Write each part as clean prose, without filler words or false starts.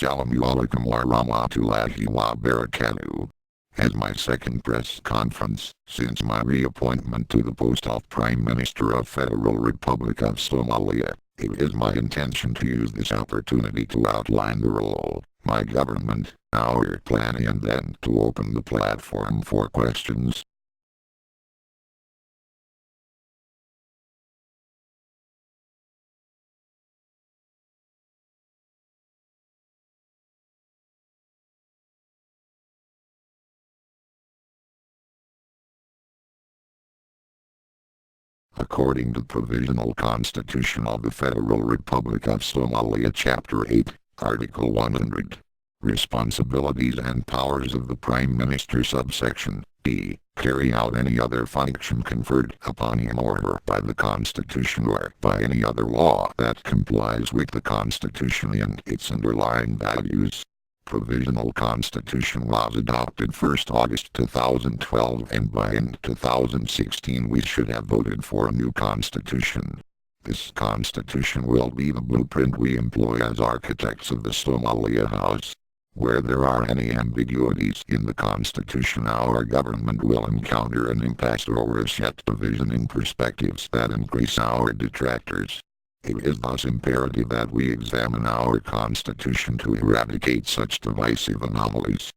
Assalamualaikum warahmatullahi wabarakatuh. As my second press conference since my reappointment to the post of Prime Minister of Federal Republic of Somalia, it is my intention to use this opportunity to outline the role, my government, our plan, and then to open the platform for questions. According to the Provisional Constitution of the Federal Republic of Somalia, Chapter 8, Article 100, Responsibilities and Powers of the Prime Minister, subsection D, carry out any other function conferred upon him or her by the Constitution or by any other law that complies with the Constitution and its underlying values. Provisional Constitution was adopted 1st August 2012, and by end 2016 we should have voted for a new constitution. This constitution will be the blueprint we employ as architects of the Somalia House. Where there are any ambiguities in the constitution, our government will encounter an impasse or a set division in perspectives that increase our detractors. It is thus imperative that we examine our Constitution to eradicate such divisive anomalies.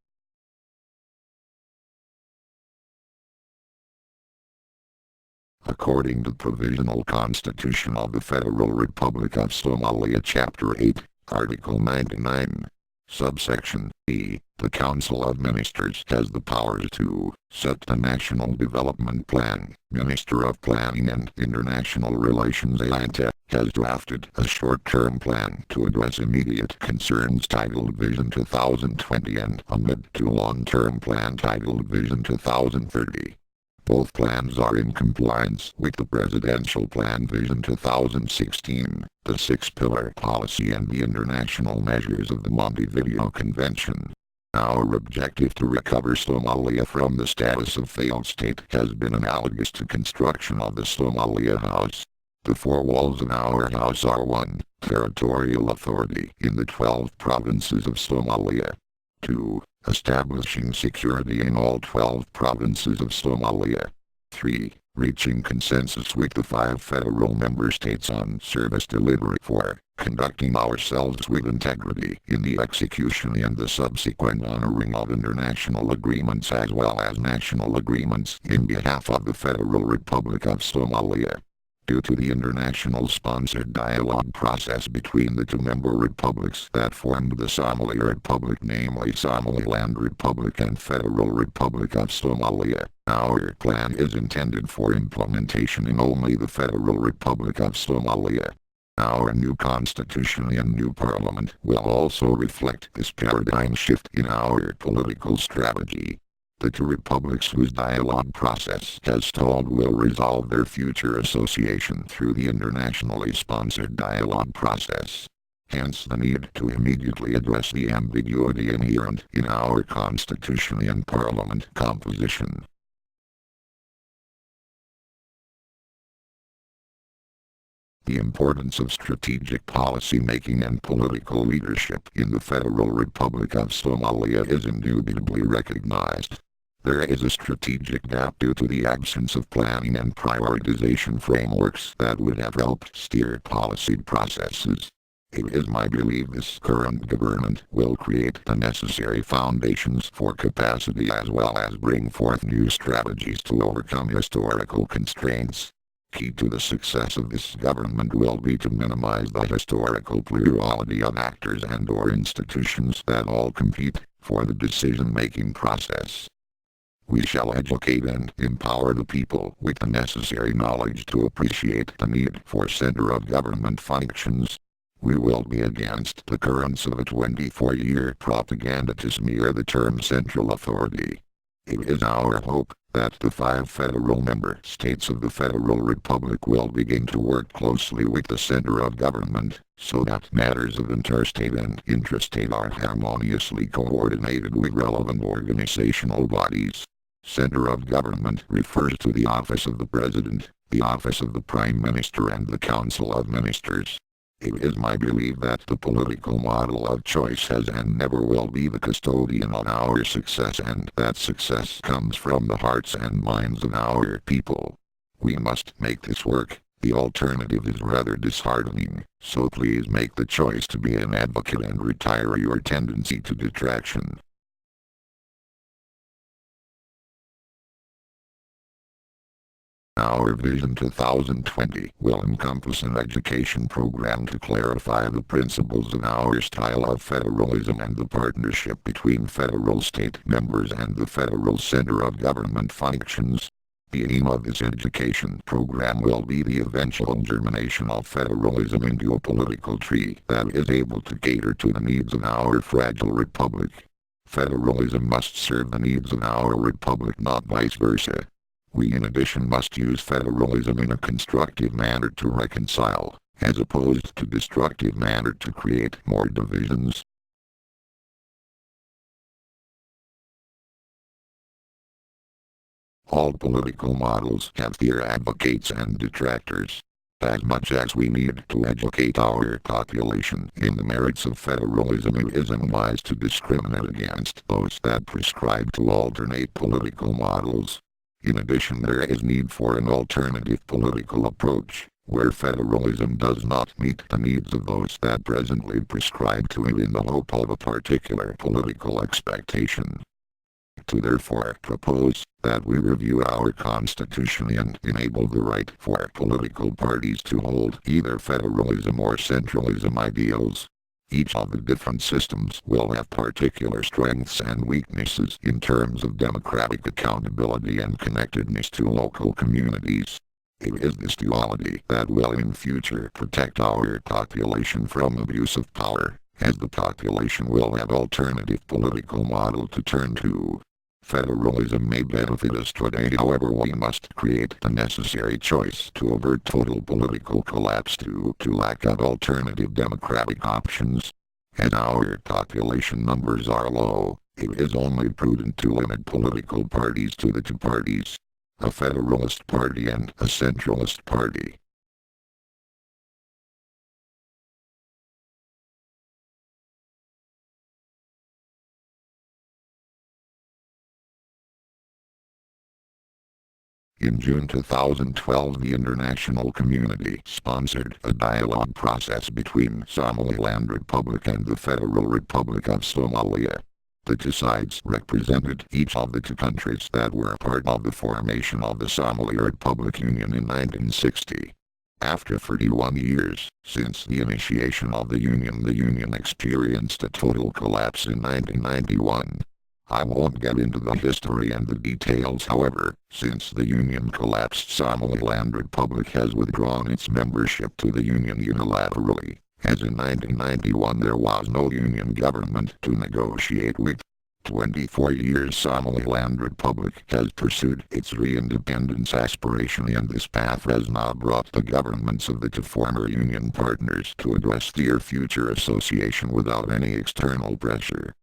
According to the Provisional Constitution of the Federal Republic of Somalia, Chapter 8, Article 99, subsection E, the Council of Ministers has the powers to set the National Development Plan. Minister of Planning and International Relations (AINTA) has drafted a short-term plan to address immediate concerns titled Vision 2020 and a mid- to long-term plan titled Vision 2030. Both plans are in compliance with the Presidential Plan Vision 2016, the Six-Pillar Policy, and the international measures of the Montevideo Convention. Our objective to recover Somalia from the status of failed state has been analogous to construction of the Somalia House. The four walls of our house are 1. Territorial authority in the 12 provinces of Somalia. 2. Establishing security in all 12 provinces of Somalia. 3. Reaching consensus with the 5 federal member states on service delivery. 4. Conducting ourselves with integrity in the execution and the subsequent honoring of international agreements as well as national agreements in behalf of the Federal Republic of Somalia. Due to the international sponsored dialogue process between the two member republics that formed the Somali Republic, namely Somaliland Republic and Federal Republic of Somalia, our plan is intended for implementation in only the Federal Republic of Somalia. Our new constitution and new parliament will also reflect this paradigm shift in our political strategy. The two republics whose dialogue process has stalled will resolve their future association through the internationally sponsored dialogue process. Hence the need to immediately address the ambiguity inherent in our constitution and parliament composition. The importance of strategic policy making and political leadership in the Federal Republic of Somalia is indubitably recognized. There is a strategic gap due to the absence of planning and prioritization frameworks that would have helped steer policy processes. It is my belief this current government will create the necessary foundations for capacity as well as bring forth new strategies to overcome historical constraints. Key to the success of this government will be to minimize the historical plurality of actors and/or institutions that all compete for the decision-making process. We shall educate and empower the people with the necessary knowledge to appreciate the need for center of government functions. We will be against the currents of a 24-year propaganda to smear the term central authority. It is our hope that the 5 federal member states of the Federal Republic will begin to work closely with the center of government, so that matters of interstate and intrastate are harmoniously coordinated with relevant organizational bodies. Center of government refers to the office of the President, the office of the Prime Minister, and the Council of Ministers. It is my belief that the political model of choice has and never will be the custodian of our success, and that success comes from the hearts and minds of our people. We must make this work. The alternative is rather disheartening, so please make the choice to be an advocate and retire your tendency to detraction. Our Vision 2020 will encompass an education program to clarify the principles of our style of federalism and the partnership between federal state members and the federal center of government functions. The aim of this education program will be the eventual germination of federalism into a political tree that is able to cater to the needs of our fragile republic. Federalism must serve the needs of our republic, not vice versa. We in addition must use federalism in a constructive manner to reconcile, as opposed to destructive manner to create more divisions. All political models have their advocates and detractors. As much as we need to educate our population in the merits of federalism, it is unwise to discriminate against those that prescribe to alternate political models. In addition, there is need for an alternative political approach, where federalism does not meet the needs of those that presently prescribe to it in the hope of a particular political expectation. To therefore propose that we review our Constitution and enable the right for political parties to hold either federalism or centralism ideals. Each of the different systems will have particular strengths and weaknesses in terms of democratic accountability and connectedness to local communities. It is this duality that will in future protect our population from abuse of power, as the population will have alternative political model to turn to. Federalism may benefit us today, however we must create the necessary choice to avert total political collapse due to lack of alternative democratic options. As our population numbers are low, it is only prudent to limit political parties to the two parties: a federalist party and a centralist party. In June 2012, the international community sponsored a dialogue process between Somaliland Republic and the Federal Republic of Somalia. The two sides represented each of the two countries that were part of the formation of the Somali Republic Union in 1960. After 31 years since the initiation of the Union experienced a total collapse in 1991. I won't get into the history and the details, however, since the Union collapsed, Somaliland Republic has withdrawn its membership to the Union unilaterally, as in 1991 there was no Union government to negotiate with. 24 years Somaliland Republic has pursued its re-independence aspiration, and this path has now brought the governments of the two former Union partners to address their future association without any external pressure.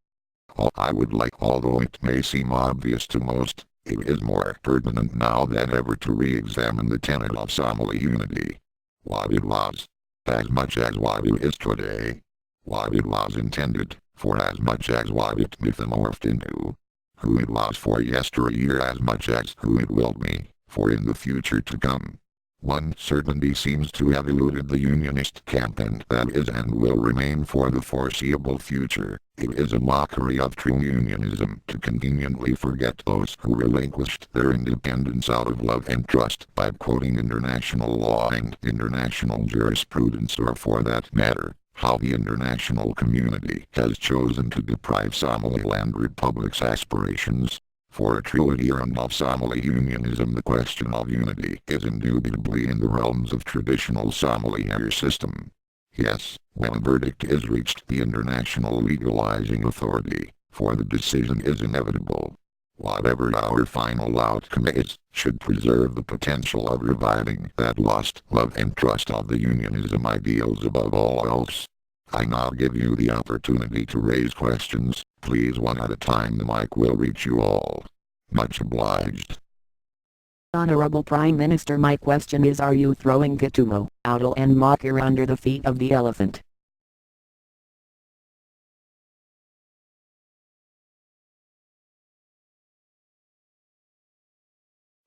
I would like, although it may seem obvious to most, it is more pertinent now than ever to re-examine the tenet of Somali unity. What it was, as much as what it is today. What it was intended, for as much as what it metamorphed into. Who it was for yesteryear as much as who it will be, for in the future to come. One certainty seems to have eluded the Unionist camp, and that is and will remain for the foreseeable future. It is a mockery of true unionism to conveniently forget those who relinquished their independence out of love and trust by quoting international law and international jurisprudence, or for that matter, how the international community has chosen to deprive Somaliland Republic's aspirations. For a true adherent of Somali unionism, the question of unity is indubitably in the realms of traditional Somali system. Yes, when a verdict is reached, the international legalizing authority for the decision is inevitable. Whatever our final outcome is, should preserve the potential of reviving that lost love and trust of the unionism ideals above all else. I now give you the opportunity to raise questions. Please, one at a time. The mic will reach you all. Much obliged. Honorable Prime Minister, my question is, are you throwing Kitumo, Owl and Mocker under the feet of the elephant?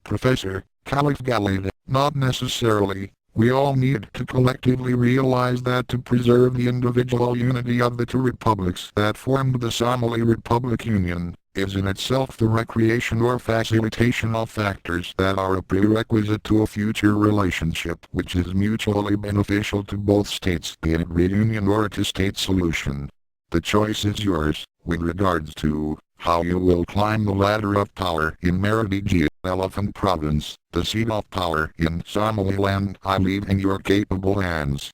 Professor Caliph Galid, not necessarily. We all need to collectively realize that to preserve the individual unity of the two republics that formed the Somali Republic Union, is in itself the recreation or facilitation of factors that are a prerequisite to a future relationship which is mutually beneficial to both states, be it reunion or a two-state solution. The choice is yours, with regards to how you will climb the ladder of power in Meridigi, Elephant Province, the seat of power in Somaliland. I leave in your capable hands.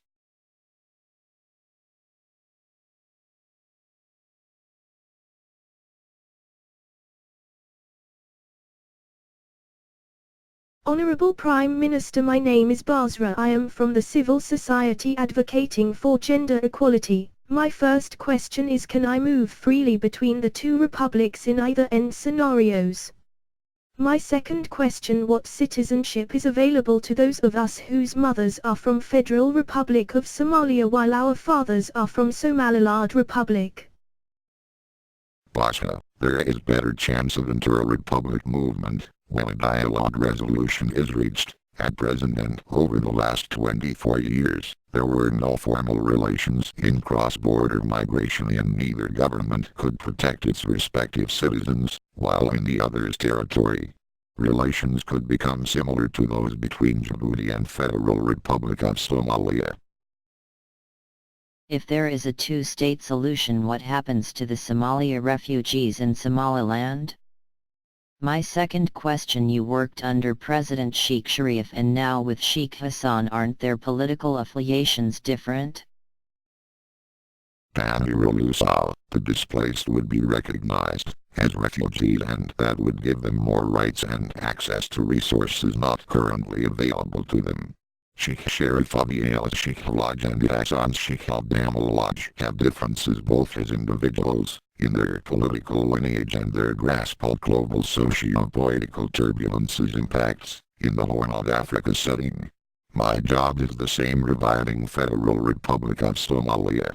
Honorable Prime Minister, my name is Basra. I am from the civil society advocating for gender equality. My first question is, can I move freely between the two republics in either end scenarios? My second question, what citizenship is available to those of us whose mothers are from Federal Republic of Somalia while our fathers are from Somaliland Republic? Basra, there is better chance of inter-republic movement when a dialogue resolution is reached. At present and over the last 24 years, there were no formal relations in cross-border migration, and neither government could protect its respective citizens, while in the other's territory. Relations could become similar to those between Djibouti and Federal Republic of Somalia. If there is a two-state solution, what happens to the Somalia refugees in Somaliland? My second question, you worked under President Sheikh Sharif and now with Sheikh Hassan, aren't their political affiliations different? The displaced would be recognized as refugees, and that would give them more rights and access to resources not currently available to them. Sheikh Sharif Abiel Sheikh Halaj and Hassan Sheikh Abdamalaj have differences both as individuals, in their political lineage and their grasp of global socio-political turbulences impacts, in the Horn of Africa setting. My job is the same, reviving Federal Republic of Somalia.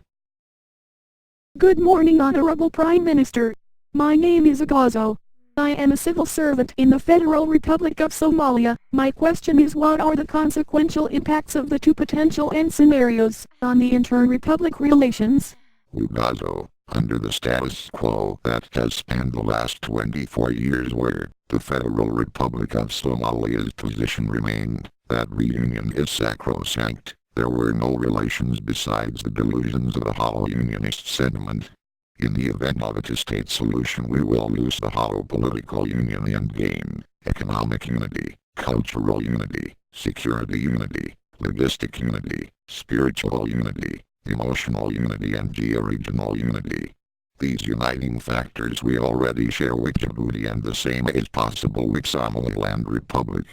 Good morning, Honorable Prime Minister. My name is Agazo. I am a civil servant in the Federal Republic of Somalia. My question is, what are the consequential impacts of the two potential end scenarios on the inter-republic relations? Ugazo, under the status quo that has spanned the last 24 years, where the Federal Republic of Somalia's position remained that reunion is sacrosanct, there were no relations besides the delusions of a hollow unionist sentiment. In the event of a two-state solution, we will lose the hollow political union and gain economic unity, cultural unity, security unity, logistic unity, spiritual unity, emotional unity, and geo-regional unity. These uniting factors we already share with Djibouti, and the same is possible with Somaliland Republic.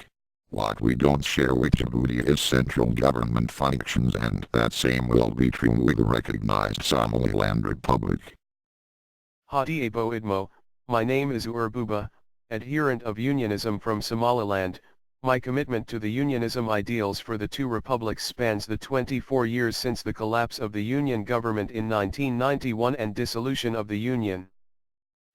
What we don't share with Djibouti is central government functions, and that same will be true with the recognized Somaliland Republic. Hadi Abo Idmo, my name is Urbuba, adherent of unionism from Somaliland. My commitment to the unionism ideals for the two republics spans the 24 years since the collapse of the Union government in 1991 and dissolution of the Union.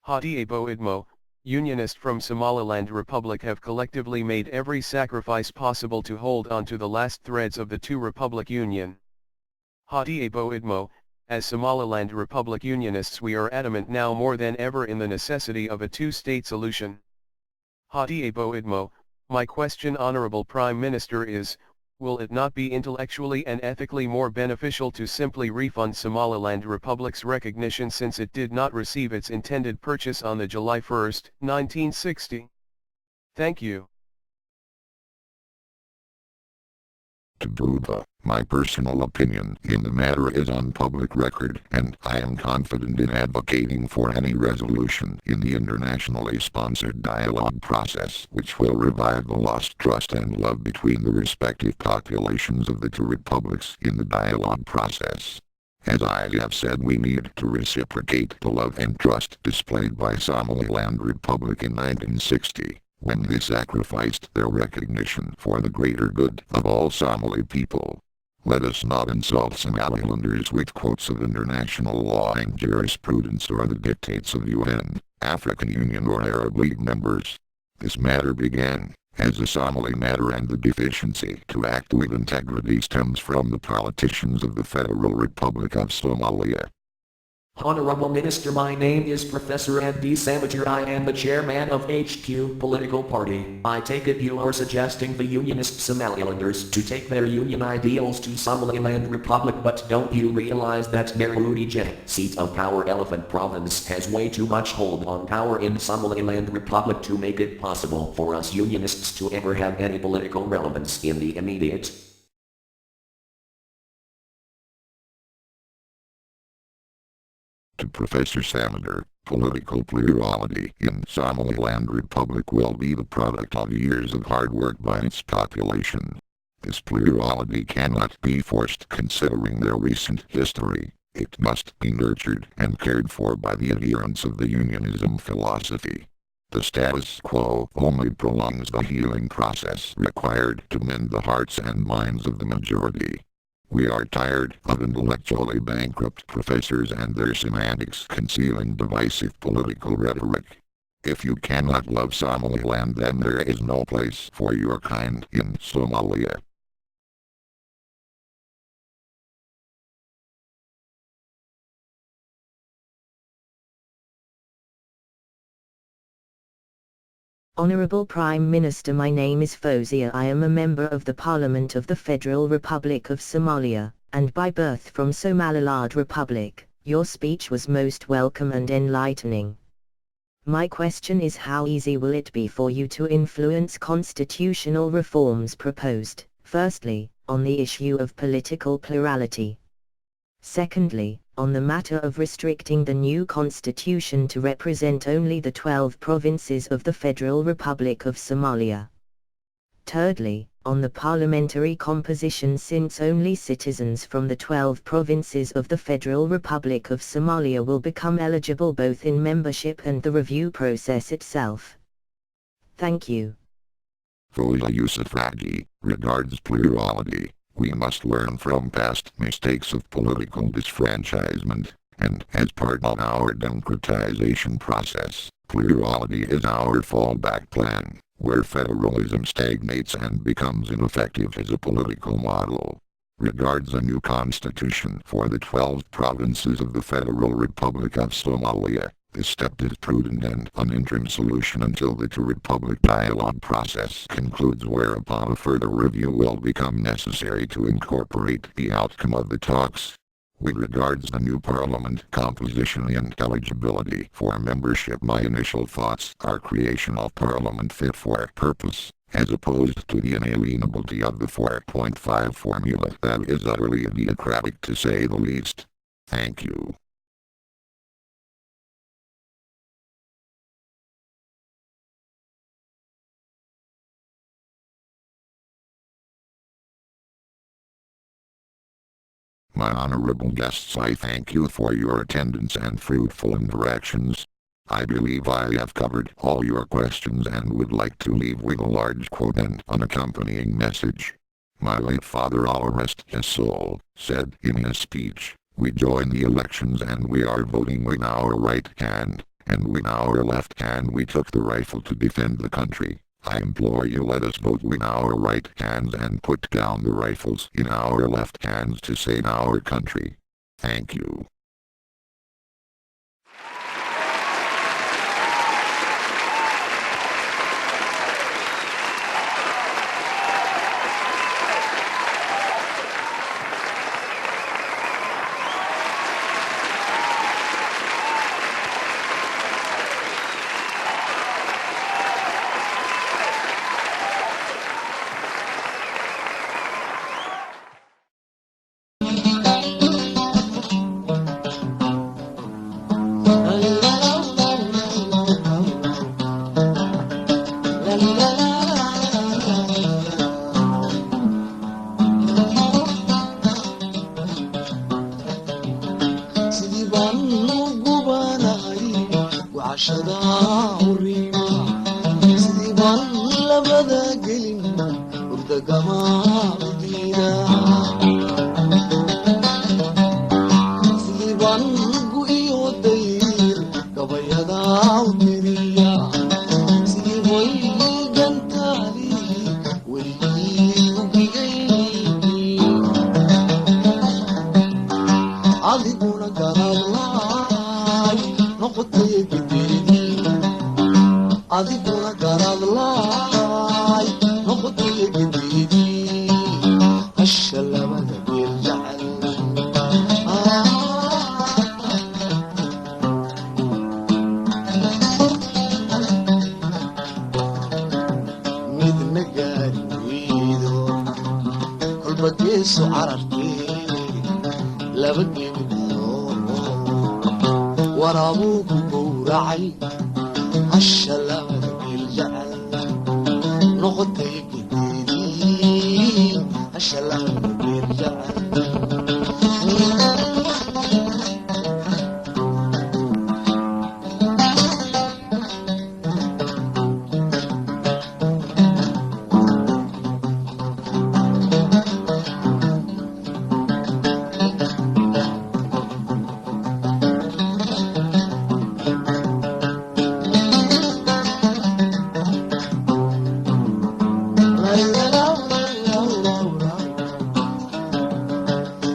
Hadi Abo Idmo, Unionist from Somaliland Republic, have collectively made every sacrifice possible to hold on to the last threads of the two-republic union. Hadi Abo Idmo, as Somaliland Republic Unionists, we are adamant now more than ever in the necessity of a two-state solution. Hadi Abo Idmo, my question, Honorable Prime Minister, is, will it not be intellectually and ethically more beneficial to simply refund Somaliland Republic's recognition, since it did not receive its intended purchase on the July 1, 1960? Thank you. To Buddha, my personal opinion in the matter is on public record, and I am confident in advocating for any resolution in the internationally sponsored dialogue process which will revive the lost trust and love between the respective populations of the two republics in the dialogue process. As I have said, we need to reciprocate the love and trust displayed by Somaliland Republic in 1960. when they sacrificed their recognition for the greater good of all Somali people. Let us not insult Somalilanders with quotes of international law and jurisprudence or the dictates of UN, African Union or Arab League members. This matter began as a Somali matter, and the deficiency to act with integrity stems from the politicians of the Federal Republic of Somalia. Honorable Minister, my name is Professor Andy Samajer. I am the chairman of HQ Political Party. I take it you are suggesting the Unionist Somalilanders to take their Union ideals to Somaliland Republic, but don't you realize that Marudijeh, seat of power Elephant Province, has way too much hold on power in Somaliland Republic to make it possible for us Unionists to ever have any political relevance in the immediate. To Professor Samander, political plurality in Somaliland Republic will be the product of years of hard work by its population. This plurality cannot be forced considering their recent history. It must be nurtured and cared for by the adherents of the unionism philosophy. The status quo only prolongs the healing process required to mend the hearts and minds of the majority. We are tired of intellectually bankrupt professors and their semantics concealing divisive political rhetoric. If you cannot love Somaliland, then there is no place for your kind in Somalia. Honorable Prime Minister, my name is Fozia. I am a member of the Parliament of the Federal Republic of Somalia, and by birth from Somaliland Republic. Your speech was most welcome and enlightening. My question is, how easy will it be for you to influence constitutional reforms proposed, firstly, on the issue of political plurality? Secondly, on the matter of restricting the new constitution to represent only the 12 provinces of the Federal Republic of Somalia. Thirdly, on the parliamentary composition, since only citizens from the 12 provinces of the Federal Republic of Somalia will become eligible both in membership and the review process itself. Thank you. Fola Yusuf Raji regards plurality. We must learn from past mistakes of political disfranchisement, and as part of our democratization process, plurality is our fallback plan, where federalism stagnates and becomes ineffective as a political model. Regards a new constitution for the 12 provinces of the Federal Republic of Somalia, this step is prudent and an interim solution until the two-republic dialogue process concludes, whereupon a further review will become necessary to incorporate the outcome of the talks. With regards the new parliament composition and eligibility for membership, my initial thoughts are creation of parliament fit for purpose, as opposed to the inalienability of the 4.5 formula that is utterly idiocratic to say the least. Thank you. My honorable guests, I thank you for your attendance and fruitful interactions. I believe I have covered all your questions and would like to leave with a large quote and an accompanying message. My late father, Allah rest his soul, said in his speech, "We join the elections and we are voting with our right hand, and with our left hand we took the rifle to defend the country. I implore you, let us vote with our right hands and put down the rifles in our left hands to save our country." Thank you. عشدا وريما سيدي adiguna garadlaay noqotay gideedii adiguna garadlaay noqotay gideedii hasha labada geel jecel midna gaari weydo kolba geeso carartee laba geedoo waraabuu ku gowracay hasha labada geel jecel noqotay gideedii hasha labada